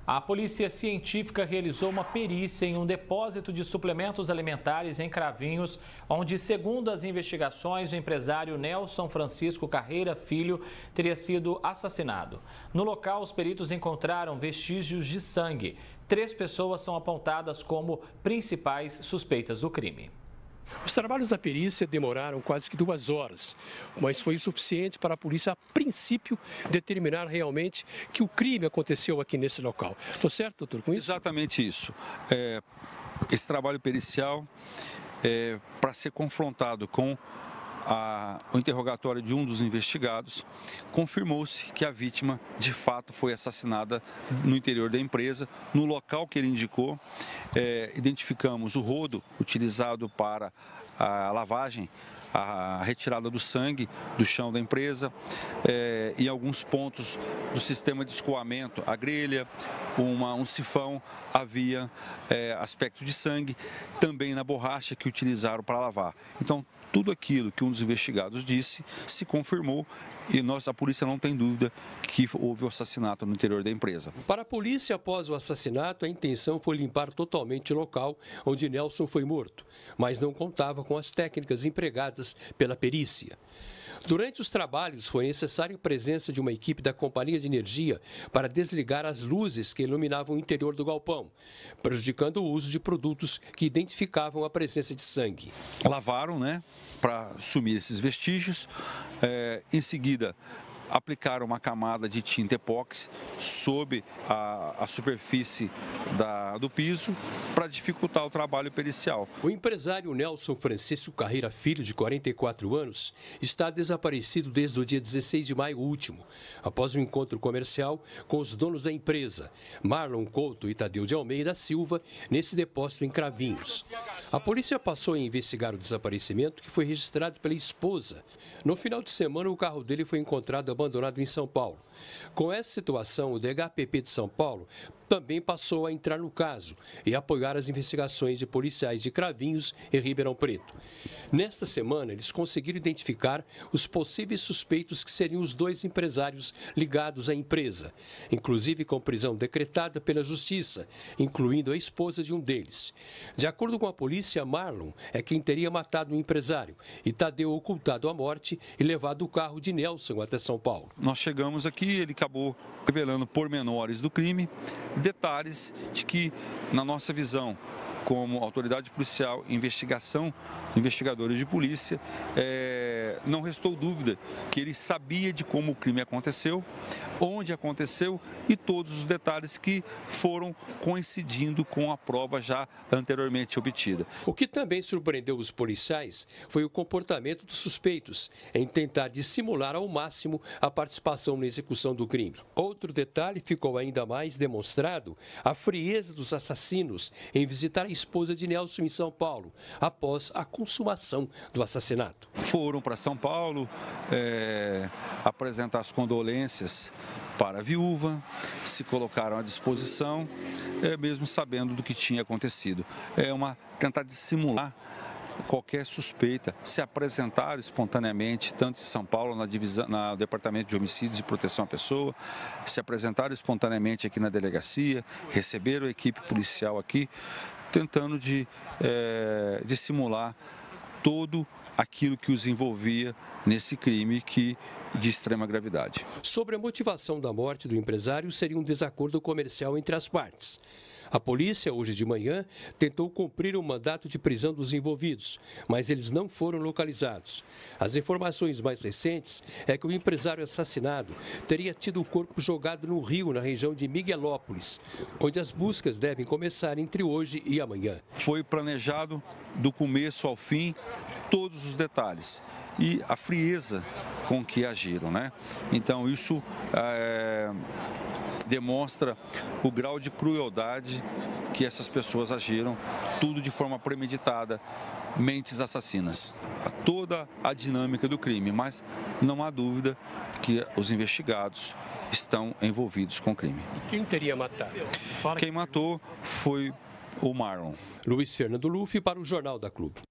A polícia científica realizou uma perícia em um depósito de suplementos alimentares em Cravinhos, onde, segundo as investigações, o empresário Nelson Francisco Carreira Filho teria sido assassinado. No local, os peritos encontraram vestígios de sangue. 3 pessoas são apontadas como principais suspeitas do crime. Os trabalhos da perícia demoraram quase que 2 horas, mas foi suficiente para a polícia, a princípio, determinar realmente que o crime aconteceu aqui nesse local. Estou certo, doutor, com isso? Exatamente isso. Esse trabalho pericial para ser confrontado com o interrogatório de um dos investigados, confirmou-se que a vítima, de fato, foi assassinada no interior da empresa, no local que ele indicou. Identificamos o rodo utilizado para a lavagem, a retirada do sangue do chão da empresa, em alguns pontos do sistema de escoamento, a grelha, um sifão, havia aspecto de sangue, também na borracha que utilizaram para lavar. Então, tudo aquilo que um dos investigados disse se confirmou e a polícia não tem dúvida que houve o assassinato no interior da empresa. Para a polícia, após o assassinato, a intenção foi limpar totalmente o local onde Nelson foi morto, mas não contava com as técnicas empregadas pela perícia. Durante os trabalhos, foi necessária a presença de uma equipe da Companhia de Energia para desligar as luzes que iluminavam o interior do galpão, prejudicando o uso de produtos que identificavam a presença de sangue. Lavaram, para sumir esses vestígios. Em seguida, aplicaram uma camada de tinta epóxi sobre a superfície do piso para dificultar o trabalho pericial. O empresário Nelson Francisco Carreira Filho, de 44 anos, está desaparecido desde o dia 16 de maio último, após um encontro comercial com os donos da empresa, Marlon Couto e Tadeu de Almeida Silva, nesse depósito em Cravinhos. A polícia passou a investigar o desaparecimento, que foi registrado pela esposa. No final de semana, o carro dele foi encontrado abandonado em São Paulo. Com essa situação, o DHPP de São Paulo também passou a entrar no caso e apoiar as investigações de policiais de Cravinhos e Ribeirão Preto. Nesta semana, eles conseguiram identificar os possíveis suspeitos que seriam os 2 empresários ligados à empresa, inclusive com prisão decretada pela Justiça, incluindo a esposa de um deles. De acordo com a polícia, Marlon é quem teria matado o empresário e Tadeu ocultado a morte e levado o carro de Nelson até São Paulo. Nós chegamos aqui, ele acabou revelando pormenores do crime, detalhes de que, na nossa visão, como autoridade policial, investigadores de polícia, não restou dúvida que ele sabia de como o crime aconteceu, onde aconteceu e todos os detalhes que foram coincidindo com a prova já anteriormente obtida. O que também surpreendeu os policiais foi o comportamento dos suspeitos em tentar dissimular ao máximo a participação na execução do crime. Outro detalhe ficou ainda mais demonstrado: a frieza dos assassinos em visitar a esposa de Nelson em São Paulo, após a consumação do assassinato. Foram para São Paulo apresentar as condolências para a viúva, se colocaram à disposição, mesmo sabendo do que tinha acontecido. Tentar dissimular qualquer suspeita, se apresentaram espontaneamente, tanto em São Paulo, no Departamento de Homicídios e Proteção à Pessoa, se apresentaram espontaneamente aqui na delegacia, receberam a equipe policial aqui, tentando dissimular todo aquilo que os envolvia nesse crime de extrema gravidade. Sobre a motivação da morte do empresário, seria um desacordo comercial entre as partes. A polícia, hoje de manhã, tentou cumprir o mandato de prisão dos envolvidos, mas eles não foram localizados. As informações mais recentes é que o empresário assassinado teria tido o corpo jogado no rio, na região de Miguelópolis, onde as buscas devem começar entre hoje e amanhã. Foi planejado do começo ao fim todos os detalhes e a frieza com que agiram, Então isso demonstra o grau de crueldade que essas pessoas agiram, tudo de forma premeditada, mentes assassinas. Toda a dinâmica do crime, mas não há dúvida que os investigados estão envolvidos com o crime. E quem teria matado? Quem matou foi o Marlon. Luiz Fernando Luffy para o Jornal da Clube.